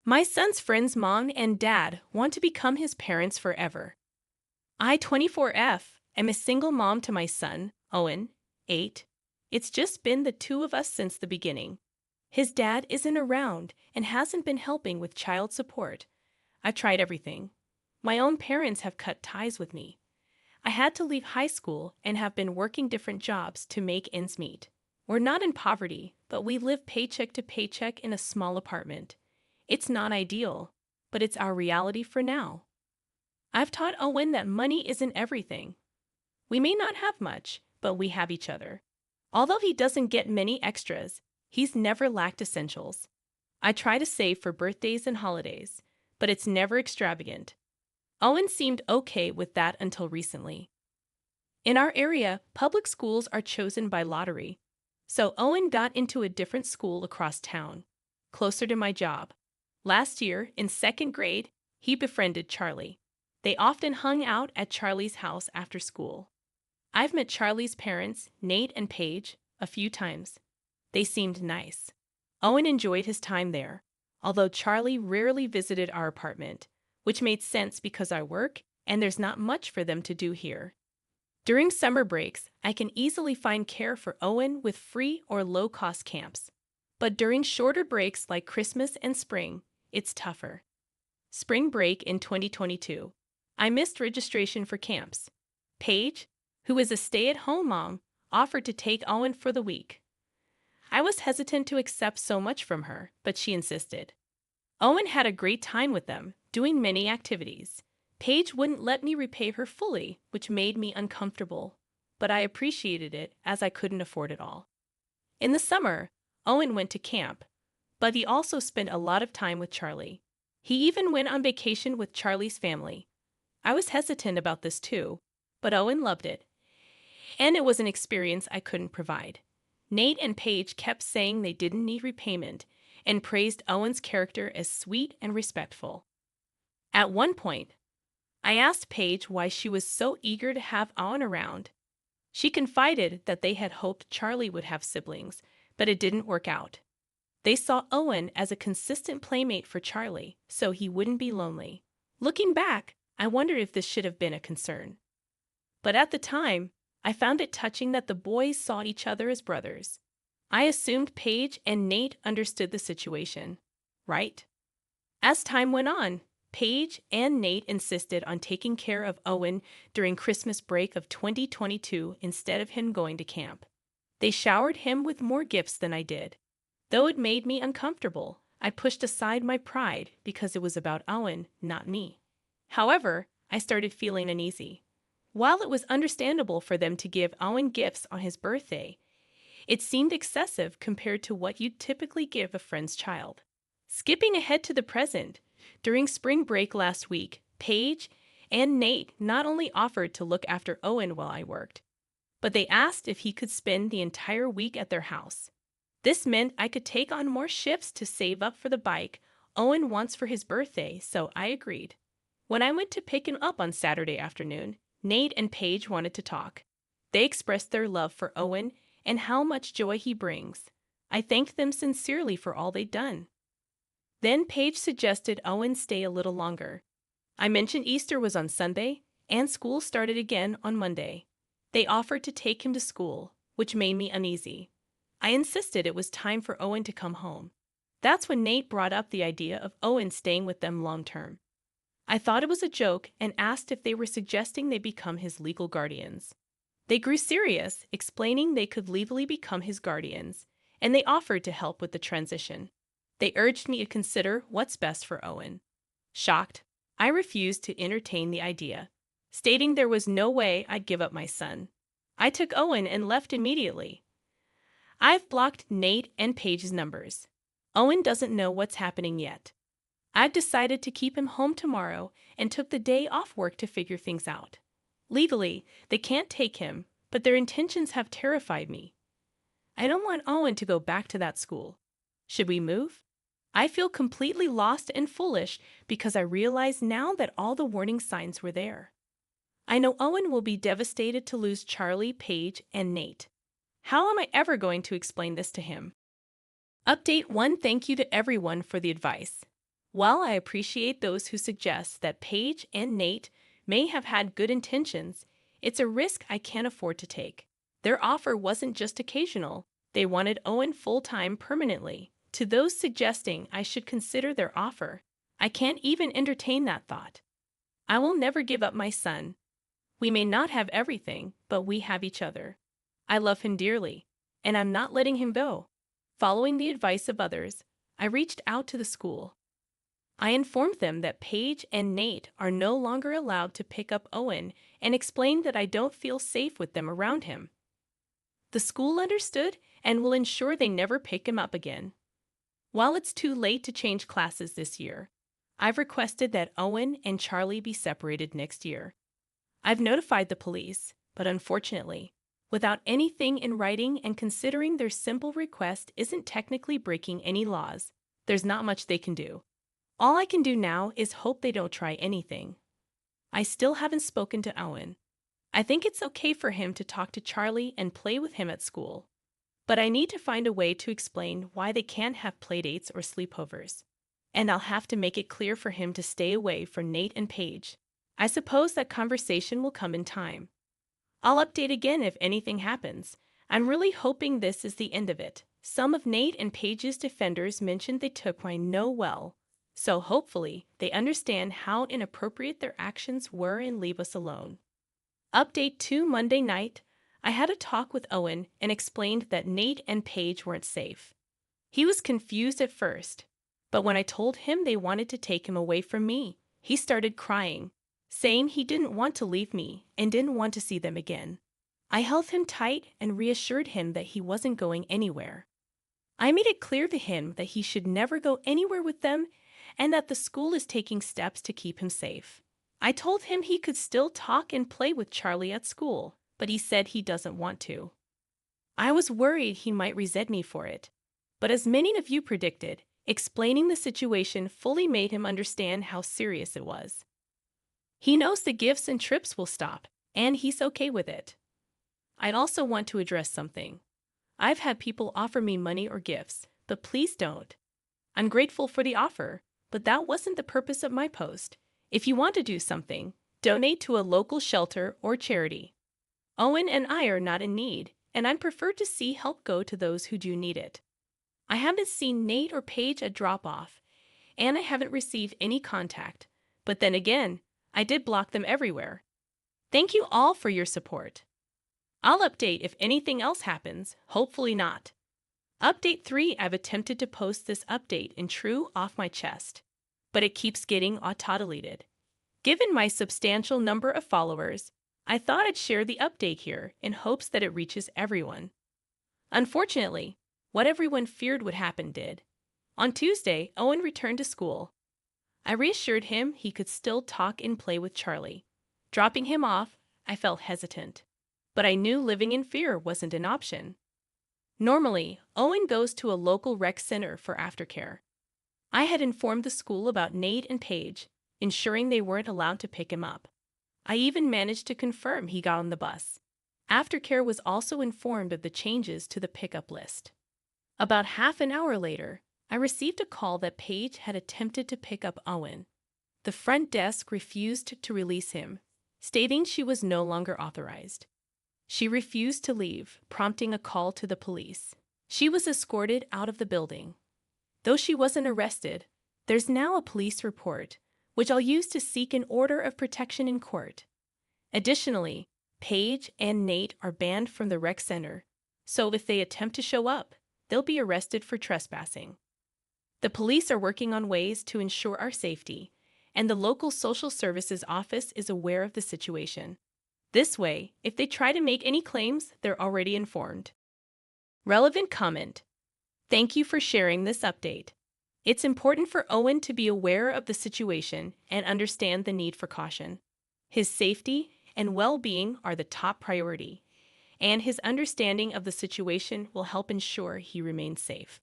My son's friend's mom and dad want to become his parents forever. I, 24F, am a single mom to my son, Owen, 8. It's just been the two of us since the beginning. His dad isn't around and hasn't been helping with child support. I've tried everything. My own parents have cut ties with me. I had to leave high school and have been working different jobs to make ends meet. We're not in poverty, but we live paycheck to paycheck in a small apartment. It's not ideal, but it's our reality for now. I've taught Owen that money isn't everything. We may not have much, but we have each other. Although he doesn't get many extras, he's never lacked essentials. I try to save for birthdays and holidays, but it's never extravagant. Owen seemed okay with that until recently. In our area, public schools are chosen by lottery. So Owen got into a different school across town, closer to my job. Last year, in second grade, he befriended Charlie. They often hung out at Charlie's house after school. I've met Charlie's parents, Nate and Paige, a few times. They seemed nice. Owen enjoyed his time there, although Charlie rarely visited our apartment, which made sense because I work and there's not much for them to do here. During summer breaks, I can easily find care for Owen with free or low-cost camps. But during shorter breaks like Christmas and spring, it's tougher. Spring break in 2022. I missed registration for camps. Paige, who is a stay-at-home mom, offered to take Owen for the week. I was hesitant to accept so much from her, but she insisted. Owen had a great time with them, doing many activities. Paige wouldn't let me repay her fully, which made me uncomfortable, but I appreciated it as I couldn't afford it all. In the summer, Owen went to camp, but he also spent a lot of time with Charlie. He even went on vacation with Charlie's family. I was hesitant about this too, but Owen loved it, and it was an experience I couldn't provide. Nate and Paige kept saying they didn't need repayment and praised Owen's character as sweet and respectful. At one point, I asked Paige why she was so eager to have Owen around. She confided that they had hoped Charlie would have siblings, but it didn't work out. They saw Owen as a consistent playmate for Charlie, so he wouldn't be lonely. Looking back, I wonder if this should have been a concern. But at the time, I found it touching that the boys saw each other as brothers. I assumed Paige and Nate understood the situation, right? As time went on, Paige and Nate insisted on taking care of Owen during Christmas break of 2022 instead of him going to camp. They showered him with more gifts than I did. Though it made me uncomfortable, I pushed aside my pride because it was about Owen, not me. However, I started feeling uneasy. While it was understandable for them to give Owen gifts on his birthday, it seemed excessive compared to what you'd typically give a friend's child. Skipping ahead to the present, during spring break last week, Paige and Nate not only offered to look after Owen while I worked, but they asked if he could spend the entire week at their house. This meant I could take on more shifts to save up for the bike Owen wants for his birthday, so I agreed. When I went to pick him up on Saturday afternoon, Nate and Paige wanted to talk. They expressed their love for Owen and how much joy he brings. I thanked them sincerely for all they'd done. Then Paige suggested Owen stay a little longer. I mentioned Easter was on Sunday, and school started again on Monday. They offered to take him to school, which made me uneasy. I insisted it was time for Owen to come home. That's when Nate brought up the idea of Owen staying with them long term. I thought it was a joke and asked if they were suggesting they become his legal guardians. They grew serious, explaining they could legally become his guardians, and they offered to help with the transition. They urged me to consider what's best for Owen. Shocked, I refused to entertain the idea, stating there was no way I'd give up my son. I took Owen and left immediately. I've blocked Nate and Paige's numbers. Owen doesn't know what's happening yet. I've decided to keep him home tomorrow and took the day off work to figure things out. Legally, they can't take him, but their intentions have terrified me. I don't want Owen to go back to that school. Should we move? I feel completely lost and foolish because I realize now that all the warning signs were there. I know Owen will be devastated to lose Charlie, Paige, and Nate. How am I ever going to explain this to him? Update 1. Thank you to everyone for the advice. While I appreciate those who suggest that Paige and Nate may have had good intentions, it's a risk I can't afford to take. Their offer wasn't just occasional, they wanted Owen full-time permanently. To those suggesting I should consider their offer, I can't even entertain that thought. I will never give up my son. We may not have everything, but we have each other. I love him dearly, and I'm not letting him go. Following the advice of others, I reached out to the school. I informed them that Paige and Nate are no longer allowed to pick up Owen and explained that I don't feel safe with them around him. The school understood and will ensure they never pick him up again. While it's too late to change classes this year, I've requested that Owen and Charlie be separated next year. I've notified the police, but unfortunately, without anything in writing and considering their simple request isn't technically breaking any laws, there's not much they can do. All I can do now is hope they don't try anything. I still haven't spoken to Owen. I think it's okay for him to talk to Charlie and play with him at school. But I need to find a way to explain why they can't have playdates or sleepovers. And I'll have to make it clear for him to stay away from Nate and Paige. I suppose that conversation will come in time. I'll update again if anything happens. I'm really hoping this is the end of it. Some of Nate and Paige's defenders mentioned they took my no well, so hopefully they understand how inappropriate their actions were and leave us alone. Update 2 Monday night, I had a talk with Owen and explained that Nate and Paige weren't safe. He was confused at first, but when I told him they wanted to take him away from me, he started crying, saying he didn't want to leave me and didn't want to see them again. I held him tight and reassured him that he wasn't going anywhere. I made it clear to him that he should never go anywhere with them and that the school is taking steps to keep him safe. I told him he could still talk and play with Charlie at school, but he said he doesn't want to. I was worried he might resent me for it, but as many of you predicted, explaining the situation fully made him understand how serious it was. He knows the gifts and trips will stop, and he's okay with it. I'd also want to address something. I've had people offer me money or gifts, but please don't. I'm grateful for the offer, but that wasn't the purpose of my post. If you want to do something, donate to a local shelter or charity. Owen and I are not in need, and I'd prefer to see help go to those who do need it. I haven't seen Nate or Paige at drop-off, and I haven't received any contact, but then again, I did block them everywhere. Thank you all for your support. I'll update if anything else happens, hopefully not. Update 3, I've attempted to post this update in true off my chest, but it keeps getting auto-deleted. Given my substantial number of followers, I thought I'd share the update here in hopes that it reaches everyone. Unfortunately, what everyone feared would happen did. On Tuesday, Owen returned to school. I reassured him he could still talk and play with Charlie. Dropping him off, I felt hesitant, but I knew living in fear wasn't an option. Normally, Owen goes to a local rec center for aftercare. I had informed the school about Nate and Paige, ensuring they weren't allowed to pick him up. I even managed to confirm he got on the bus. Aftercare was also informed of the changes to the pickup list. About half an hour later, I received a call that Paige had attempted to pick up Owen. The front desk refused to release him, stating she was no longer authorized. She refused to leave, prompting a call to the police. She was escorted out of the building. Though she wasn't arrested, there's now a police report, which I'll use to seek an order of protection in court. Additionally, Paige and Nate are banned from the rec center, so if they attempt to show up, they'll be arrested for trespassing. The police are working on ways to ensure our safety, and the local social services office is aware of the situation. This way, if they try to make any claims, they're already informed. Relevant comment. Thank you for sharing this update. It's important for Owen to be aware of the situation and understand the need for caution. His safety and well-being are the top priority, and his understanding of the situation will help ensure he remains safe.